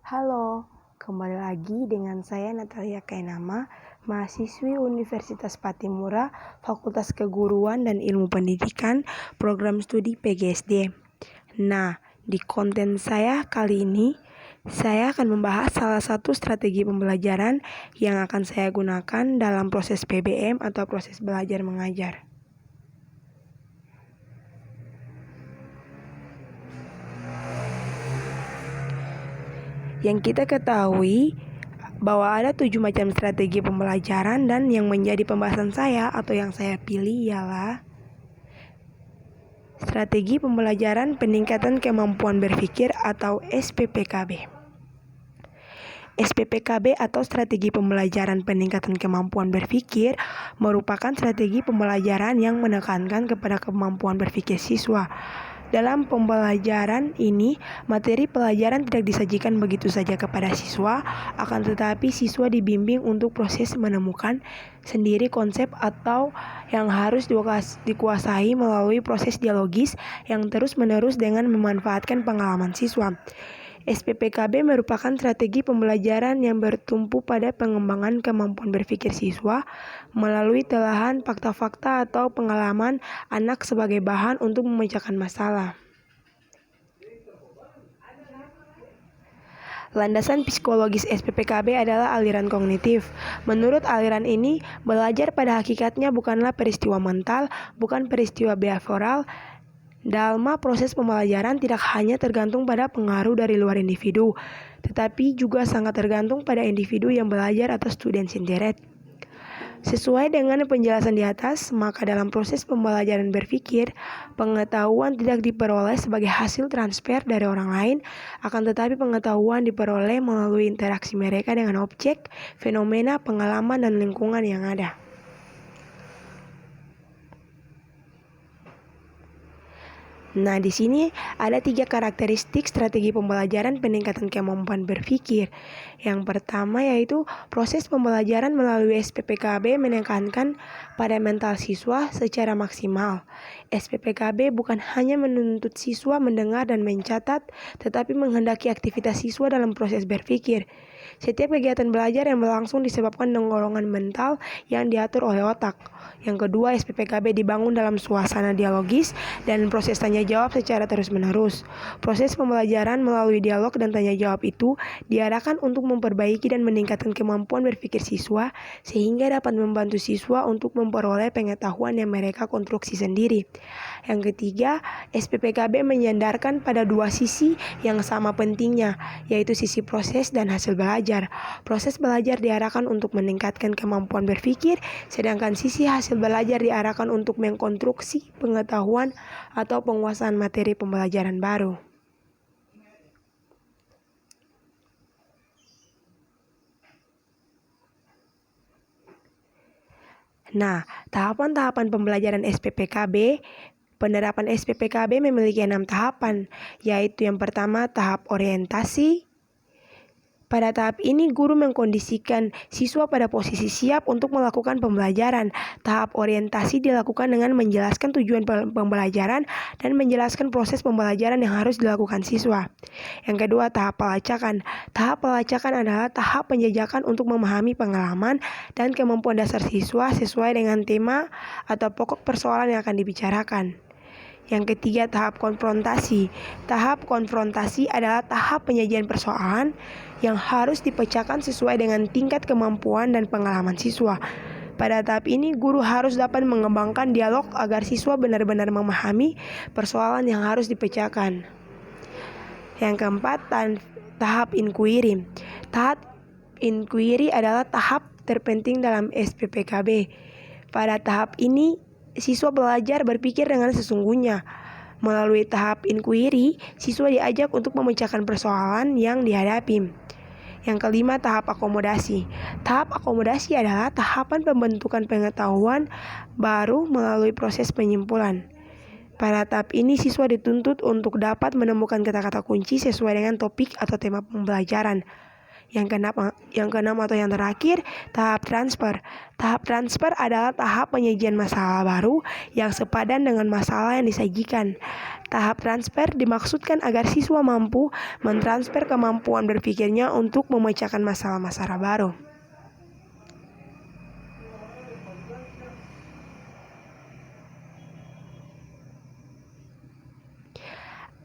Halo, kembali lagi dengan saya Natalia Kainama, mahasiswi Universitas Patimura, Fakultas Keguruan dan Ilmu Pendidikan, Program Studi PGSD. Nah, di konten saya kali ini, saya akan membahas salah satu strategi pembelajaran yang akan saya gunakan dalam proses PBM atau proses belajar mengajar. Yang kita ketahui bahwa ada 7 macam strategi pembelajaran, dan yang menjadi pembahasan saya atau yang saya pilih ialah strategi pembelajaran peningkatan kemampuan berpikir atau SPPKB. SPPKB atau strategi pembelajaran peningkatan kemampuan berpikir merupakan strategi pembelajaran yang menekankan kepada kemampuan berpikir siswa. Dalam pembelajaran ini, materi pelajaran tidak disajikan begitu saja kepada siswa, akan tetapi siswa dibimbing untuk proses menemukan sendiri konsep atau yang harus dikuasai melalui proses dialogis yang terus-menerus dengan memanfaatkan pengalaman siswa. SPPKB merupakan strategi pembelajaran yang bertumpu pada pengembangan kemampuan berpikir siswa melalui telahan fakta-fakta atau pengalaman anak sebagai bahan untuk memecahkan masalah. Landasan psikologis SPPKB adalah aliran kognitif. Menurut aliran ini, belajar pada hakikatnya bukanlah peristiwa mental, bukan peristiwa behavioral. Dalam proses pembelajaran tidak hanya tergantung pada pengaruh dari luar individu, tetapi juga sangat tergantung pada individu yang belajar atau student centered. Sesuai dengan penjelasan di atas, maka dalam proses pembelajaran berpikir, pengetahuan tidak diperoleh sebagai hasil transfer dari orang lain, akan tetapi pengetahuan diperoleh melalui interaksi mereka dengan objek, fenomena, pengalaman, dan lingkungan yang ada. Nah, di sini ada 3 karakteristik strategi pembelajaran peningkatan kemampuan berpikir. Yang pertama yaitu proses pembelajaran melalui SPPKB menekankan pada mental siswa secara maksimal. SPPKB bukan hanya menuntut siswa mendengar dan mencatat, tetapi menghendaki aktivitas siswa dalam proses berpikir. Setiap kegiatan belajar yang berlangsung disebabkan dorongan mental yang diatur oleh otak. Yang kedua, SPPKB dibangun dalam suasana dialogis dan proses tanya jawab secara terus-menerus. Proses pembelajaran melalui dialog dan tanya jawab itu diarahkan untuk memperbaiki dan meningkatkan kemampuan berpikir siswa sehingga dapat membantu siswa untuk memperoleh pengetahuan yang mereka konstruksi sendiri. Yang ketiga, SPPKB menyandarkan pada 2 sisi yang sama pentingnya, yaitu sisi proses dan hasil belajar. Proses belajar diarahkan untuk meningkatkan kemampuan berpikir, sedangkan sisi hasil belajar diarahkan untuk mengkonstruksi pengetahuan atau penguasaan materi pembelajaran baru. Nah, tahapan-tahapan pembelajaran SPPKB. Penerapan SPPKB memiliki 6 tahapan, yaitu yang pertama tahap orientasi. Pada tahap ini, guru mengkondisikan siswa pada posisi siap untuk melakukan pembelajaran. Tahap orientasi dilakukan dengan menjelaskan tujuan pembelajaran dan menjelaskan proses pembelajaran yang harus dilakukan siswa. Yang kedua, tahap pelacakan. Tahap pelacakan adalah tahap penjajakan untuk memahami pengalaman dan kemampuan dasar siswa sesuai dengan tema atau pokok persoalan yang akan dibicarakan. Yang ketiga, tahap konfrontasi. Tahap konfrontasi adalah tahap penyajian persoalan yang harus dipecahkan sesuai dengan tingkat kemampuan dan pengalaman siswa. Pada tahap ini, guru harus dapat mengembangkan dialog agar siswa benar-benar memahami persoalan yang harus dipecahkan. Yang keempat, tahap inquiry. Tahap inquiry adalah tahap terpenting dalam SPPKB. Pada tahap ini, siswa belajar berpikir dengan sesungguhnya. Melalui tahap inquiry, siswa diajak untuk memecahkan persoalan yang dihadapi. Yang kelima, tahap akomodasi. Tahap akomodasi adalah tahapan pembentukan pengetahuan baru melalui proses penyimpulan. Pada tahap ini, siswa dituntut untuk dapat menemukan kata-kata kunci sesuai dengan topik atau tema pembelajaran. Yang keenam atau yang terakhir, tahap transfer. Tahap transfer adalah tahap penyajian masalah baru yang sepadan dengan masalah yang disajikan. Tahap transfer dimaksudkan agar siswa mampu mentransfer kemampuan berpikirnya untuk memecahkan masalah-masalah baru.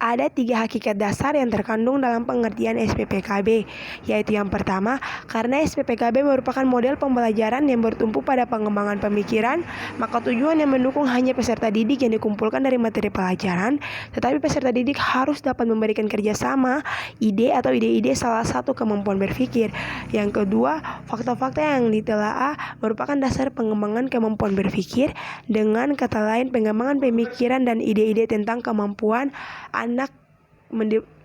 Ada 3 hakikat dasar yang terkandung dalam pengertian SPPKB, yaitu yang pertama, karena SPPKB merupakan model pembelajaran yang bertumpu pada pengembangan pemikiran, maka tujuan yang mendukung hanya peserta didik yang dikumpulkan dari materi pelajaran, tetapi peserta didik harus dapat memberikan kerjasama, ide atau ide-ide salah satu kemampuan berpikir. Yang kedua, fakta-fakta yang ditelaah merupakan dasar pengembangan kemampuan berpikir, dengan kata lain pengembangan pemikiran dan ide-ide tentang kemampuan anak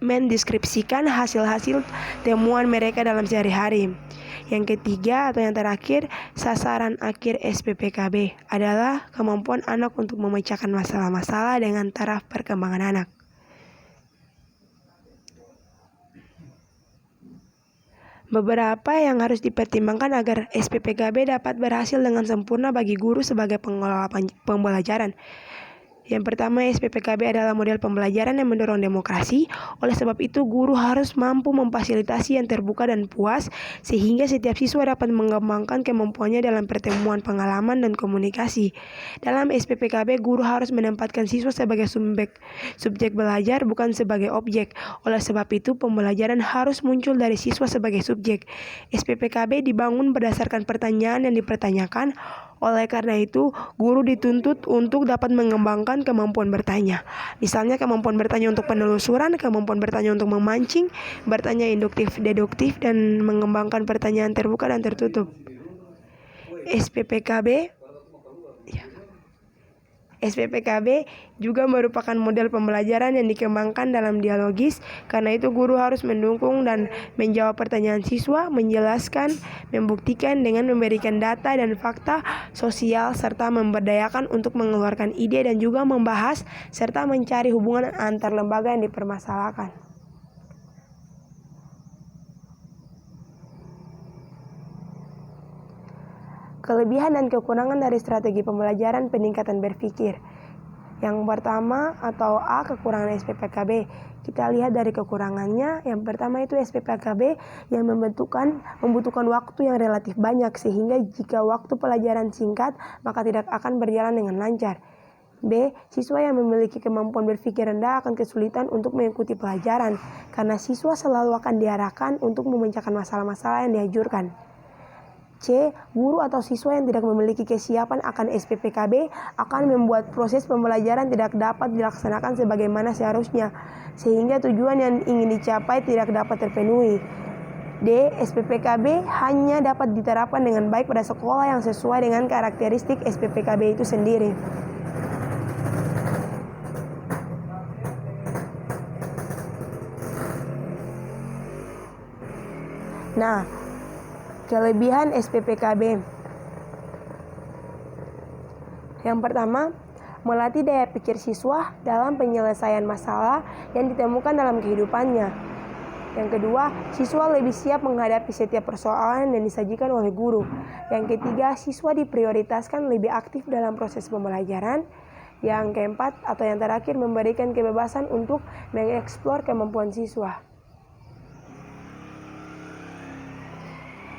mendeskripsikan hasil-hasil temuan mereka dalam sehari-hari. Yang ketiga atau yang terakhir, sasaran akhir SPPKB adalah kemampuan anak untuk memecahkan masalah-masalah dengan taraf perkembangan anak. Beberapa yang harus dipertimbangkan agar SPPKB dapat berhasil dengan sempurna bagi guru sebagai pengelola pembelajaran. Yang pertama, SPPKB adalah model pembelajaran yang mendorong demokrasi. Oleh sebab itu, guru harus mampu memfasilitasi yang terbuka dan puas, sehingga setiap siswa dapat mengembangkan kemampuannya dalam pertemuan pengalaman dan komunikasi. Dalam SPPKB, guru harus menempatkan siswa sebagai subjek belajar, bukan sebagai objek. Oleh sebab itu, pembelajaran harus muncul dari siswa sebagai subjek. SPPKB dibangun berdasarkan pertanyaan yang dipertanyakan. Oleh karena itu, guru dituntut untuk dapat mengembangkan kemampuan bertanya. Misalnya kemampuan bertanya untuk penelusuran, kemampuan bertanya untuk memancing, bertanya induktif, deduktif, dan mengembangkan pertanyaan terbuka dan tertutup. SPPKB juga merupakan model pembelajaran yang dikembangkan dalam dialogis. Karena itu guru harus mendukung dan menjawab pertanyaan siswa, menjelaskan, membuktikan dengan memberikan data dan fakta sosial, serta memberdayakan untuk mengeluarkan ide dan juga membahas serta mencari hubungan antar lembaga yang dipermasalahkan. Kelebihan dan kekurangan dari strategi pembelajaran peningkatan berpikir. Yang pertama atau A, kekurangan SPPKB. Kita lihat dari kekurangannya. Yang pertama itu SPPKB yang membutuhkan waktu yang relatif banyak, sehingga jika waktu pelajaran singkat maka tidak akan berjalan dengan lancar. B, siswa yang memiliki kemampuan berpikir rendah akan kesulitan untuk mengikuti pelajaran, karena siswa selalu akan diarahkan untuk memecahkan masalah-masalah yang diajukan. C, guru atau siswa yang tidak memiliki kesiapan akan SPPKB akan membuat proses pembelajaran tidak dapat dilaksanakan sebagaimana seharusnya, sehingga tujuan yang ingin dicapai tidak dapat terpenuhi. D, SPPKB hanya dapat diterapkan dengan baik pada sekolah yang sesuai dengan karakteristik SPPKB itu sendiri. Nah, kelebihan SPPKB. Yang pertama, melatih daya pikir siswa dalam penyelesaian masalah yang ditemukan dalam kehidupannya. Yang kedua, siswa lebih siap menghadapi setiap persoalan yang disajikan oleh guru. Yang ketiga, siswa diprioritaskan lebih aktif dalam proses pembelajaran. Yang keempat atau yang terakhir, memberikan kebebasan untuk mengeksplor kemampuan siswa.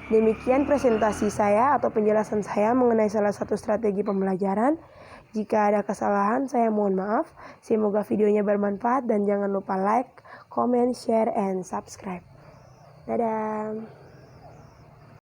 Demikian presentasi saya atau penjelasan saya mengenai salah satu strategi pembelajaran. Jika ada kesalahan, saya mohon maaf. Semoga videonya bermanfaat dan jangan lupa like, comment, share, and subscribe. Dadah.